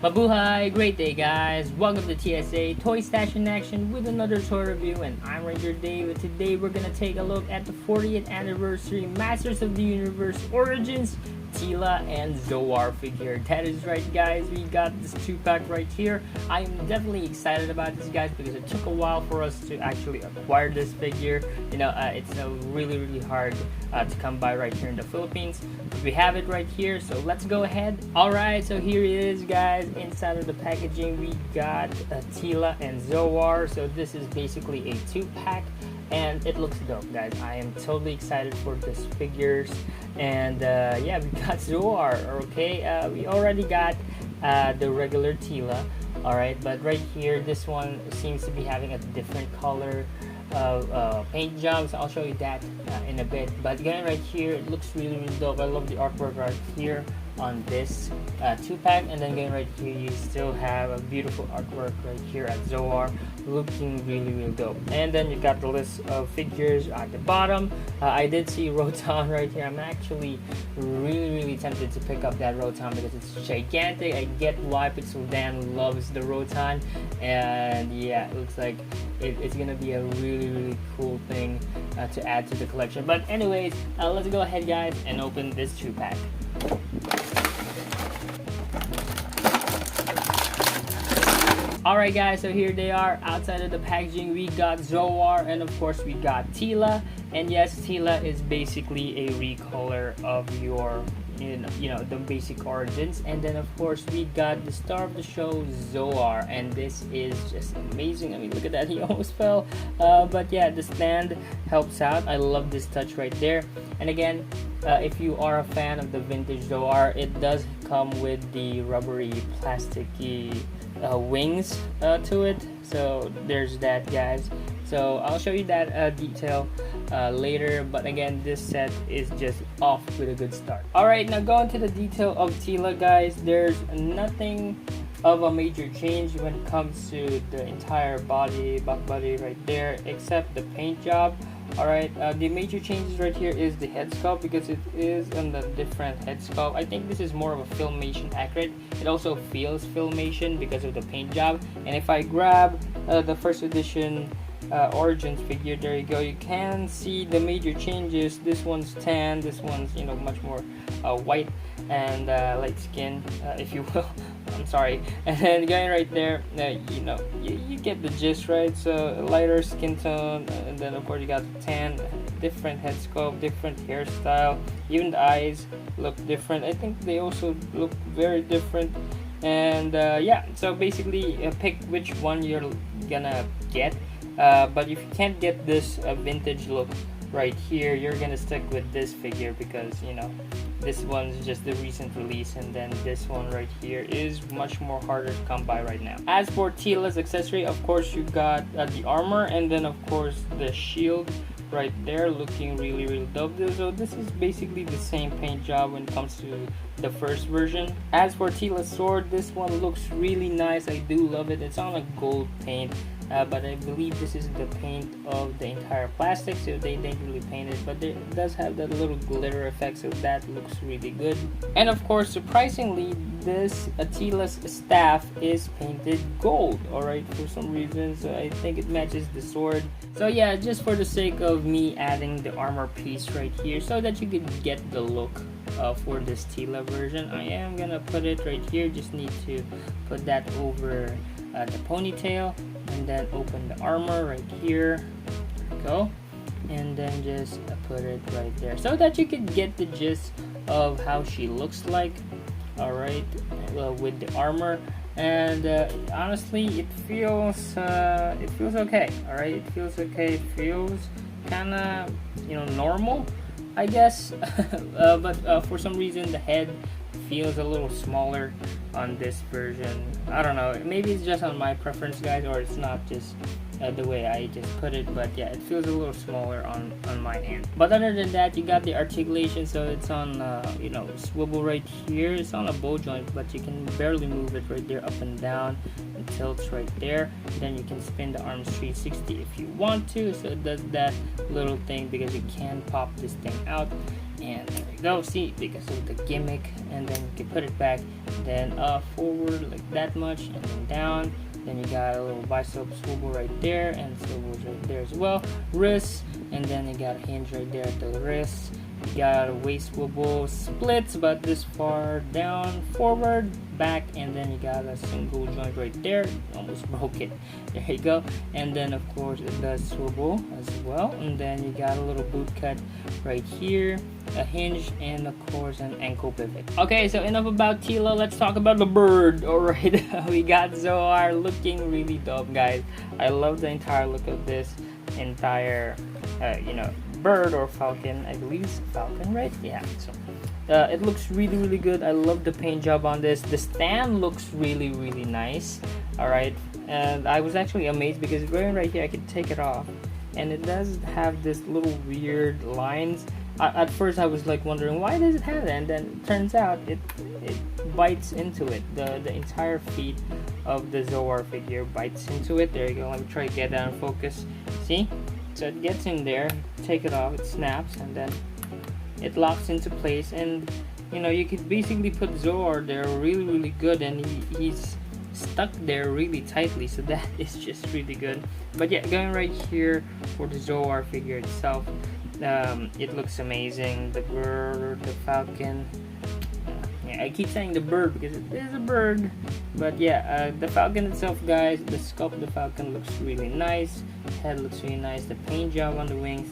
Mabuhay! Great day, guys! Welcome to TSA Toy Stash in Action with another toy review, and I'm Ranger Dave. And today we're gonna take a look at the 40th anniversary Masters of the Universe Origins Teela and Zoar figure. That is right, guys. We got this 2-pack right here. I am definitely excited about this, guys, because it took a while for us to actually acquire this figure. It's really hard to come by right here in the Philippines. But we have it right here, so let's go ahead. Alright, so here it is, guys. Inside of the packaging, we got Teela and Zoar. So this is basically a 2-pack. And it looks dope, guys. I am totally excited for this figures. And yeah, we got Zoar. Okay, we already got the regular Teela. Alright, but right here, this one seems to be having a different color of paint jobs. I'll show you that in a bit. But again, right here, it looks really dope. I love the artwork right here on this 2-pack, and then again right here you still have a beautiful artwork right here at Zoar, looking really dope. And then you got the list of figures at the bottom. I did see Rotan right here. I'm actually really tempted to pick up that Rotan because it's gigantic. I get why Pixel Dan loves the Rotan, and yeah, it looks like it's gonna be a really cool thing to add to the collection. But anyways, let's go ahead, guys, and open this 2-pack. Alright, guys, so here they are. Outside of the packaging, we got Zoar, and of course we got Teela. And yes, Teela is basically a recolor of your the basic origins. And then of course we got the star of the show, Zoar, and this is just amazing. I mean, look at that, he almost fell. But yeah, the stand helps out. I love this touch right there. And again, if you are a fan of the vintage Zoar, it does come with the rubbery plasticky wings to it. So there's that, guys. So I'll show you that detail later, but again, this set is just off with a good start. Alright, now going to the detail of Teela, guys. There's nothing of a major change when it comes to the entire back body right there, except the paint job. Alright, the major changes right here is the head sculpt, because it is on the different head sculpt. I think this is more of a Filmation accurate. It also feels Filmation because of the paint job. And if I grab the first edition Origins figure, there you go, you can see the major changes. This one's tan, this one's much more white and light skin, if you will. I'm sorry. And then going right there, you get the gist, right? So lighter skin tone, and then of course you got the tan, different head sculpt, different hairstyle, even the eyes look different. I think they also look very different. And yeah, so basically pick which one you're gonna get. But if you can't get this vintage look right here, you're gonna stick with this figure, because this one's just the recent release, and then this one right here is much more harder to come by right now. As for Teela's accessory, of course you got the armor, and then of course the shield right there, looking really dope. So this is basically the same paint job when it comes to the first version. As for Teela's sword, this one looks really nice. I do love it. It's on a gold paint. But I believe this is the paint of the entire plastic, so they didn't really paint it, but it does have that little glitter effect, so that looks really good. And of course, surprisingly, this Teela's staff is painted gold, alright, for some reason, so I think it matches the sword. So yeah, just for the sake of me adding the armor piece right here so that you could get the look for this Teela version, I am gonna put it right here. Just need to put that over the ponytail, and then open the armor right here. There we go. And then just put it right there so that you can get the gist of how she looks like. Alright, with the armor. And honestly, it feels okay. Alright, it feels okay. It feels kinda normal, I guess. But for some reason the head feels a little smaller on this version. I don't know, maybe it's just on my preference, guys, or it's not just the way I just put it, but yeah, it feels a little smaller on my hand. But other than that, you got the articulation, so it's on you know, swivel right here. It's on a bow joint, but you can barely move it right there, up and down. It tilts right there. Then you can spin the arms 360 if you want to, so it does that little thing because you can pop this thing out. And there you go, see, because of the gimmick. And then you can put it back, then forward like that much, and then down. Then you got a little bicep swivel right there, and swivels right there as well. Wrist, and then you got a hinge right there at the wrist. You got a waist swivel, splits about this far down, forward, back, and then you got a single joint right there. Almost broke it. There you go. And then of course it does swivel as well. And then you got a little boot cut right here, a hinge, and of course an ankle pivot. Okay, so enough about Teela. Let's talk about the bird. Alright, we got Zoar looking really dope, guys. I love the entire look of this entire you know, bird or falcon. I believe it's falcon, right? Yeah, so it looks really good. I love the paint job on this. The stand looks really nice. All right, and I was actually amazed because right here I can take it off, and it does have this little weird lines. At first I was like wondering why does it have that, and then it turns out it bites into it. The entire feet of the Zoar figure bites into it. There you go. Let me try to get that in focus. See? So it gets in there, take it off, it snaps, and then it locks into place. And you know, you could basically put Zoar there really good, and he's stuck there really tightly, so that is just really good. But yeah, going right here for the Zoar figure itself, it looks amazing. The bird, the falcon, yeah, I keep saying the bird because it is a bird, but yeah, the falcon itself, guys, the sculpt of the falcon looks really nice. Head looks really nice. The paint job on the wings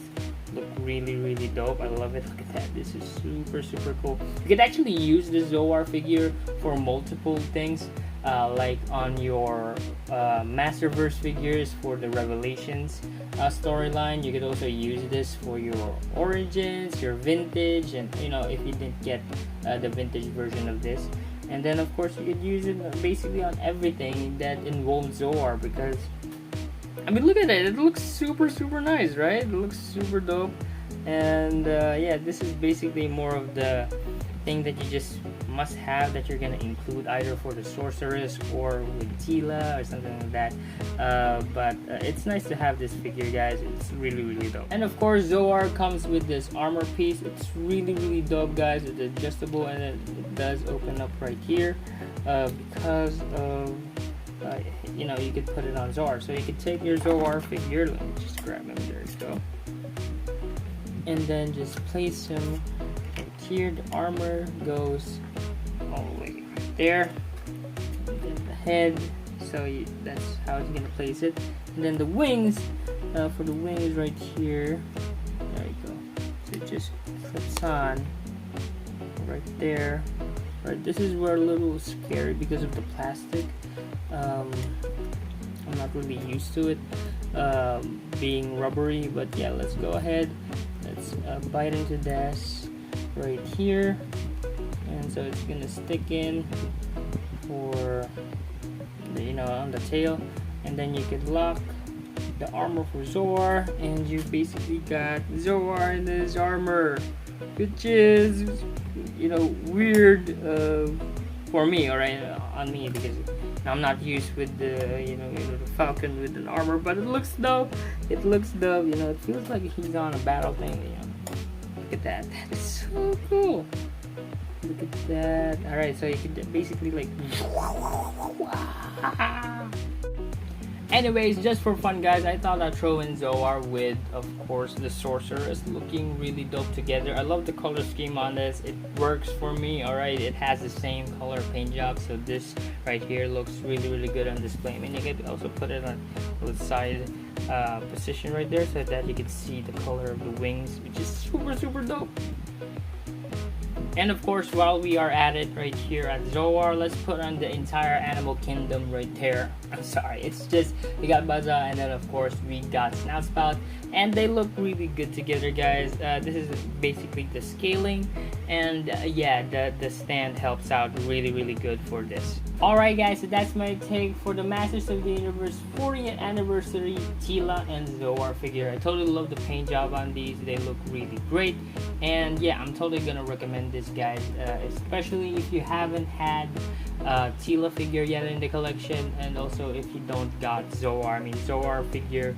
look really dope. I love it. Look at that. This is super cool. You could actually use the Zoar figure for multiple things, like on your Masterverse figures for the Revelations storyline. You could also use this for your Origins, your Vintage, and you know, if you didn't get the Vintage version of this. And then of course you could use it basically on everything that involves Zoar, because I mean, look at it. It looks super nice, right? It looks super dope. And yeah, this is basically more of the thing that you just must have, that you're gonna include either for the sorceress or with Teela or something like that. But it's nice to have this figure, guys. It's really dope. And of course, Zoar comes with this armor piece. It's really dope, guys. It's adjustable, and it does open up right here because of you know, you could put it on Zoar. So you could take your Zoar figure, let me just grab him, there you go, and then just place him right here. The armor goes all the way right there, and then the head, so that's how you're gonna place it. And then the wings, for the wings right here, there you go, so it just flips on right there. Right, this is where a little scary because of the plastic. I'm not really used to it being rubbery, but yeah, let's go ahead. Let's bite into this right here, and so it's gonna stick in for the, you know, on the tail, and then you can lock the armor for Zoar, and you basically got Zoar in his armor, which is, you know, weird for me, alright, on me, because I'm not used with the, you know, the falcon with an armor, but it looks dope. It looks dope, you know. It feels like he's on a battle thing, you know. Look at that. That is so cool. Look at that. Alright, so you can basically like anyways, just for fun, guys, I thought I'd throw in Zoar with, of course, the sorceress, looking really dope together. I love the color scheme on this. It works for me. Alright, it has the same color paint job, so this right here looks really good on display. I mean, you can also put it on the side position right there so that you can see the color of the wings, which is super dope. And of course, while we are at it right here at Zoar, let's put on the entire animal kingdom right there. I'm sorry, it's just, we got Buzza, and then of course we got Snoutspout, and they look really good together, guys. This is basically the scaling, and yeah, the stand helps out really good for this. Alright guys, so that's my take for the Masters of the Universe 40th anniversary Teela and Zoar figure. I totally love the paint job on these. They look really great, and yeah, I'm totally gonna recommend this, guys, especially if you haven't had Teela figure yet in the collection, and also if you don't got Zoar. I mean, Zoar figure,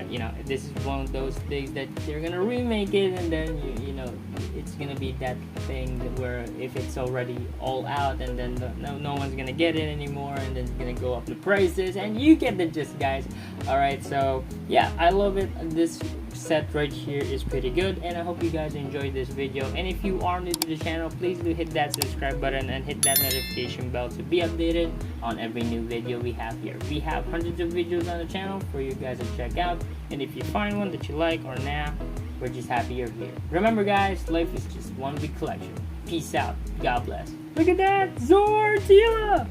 you know, this is one of those things that they're gonna remake it, and then you know, it's gonna be that thing that where if it's already all out, and then no one's gonna get it anymore, and then it's gonna go up the prices, and you get the gist, guys. Alright, so yeah, I love it. This set right here is pretty good, and I hope you guys enjoyed this video. And if you are new to the channel, please do hit that subscribe button and hit that notification bell to be updated on every new video we have here. We have hundreds of videos on the channel for you guys to check out, and if you find one that you like or nah, we're just happy you're here. Remember, guys, life is just one big collection. Peace out. God bless. Look at that! Zoar! Teela!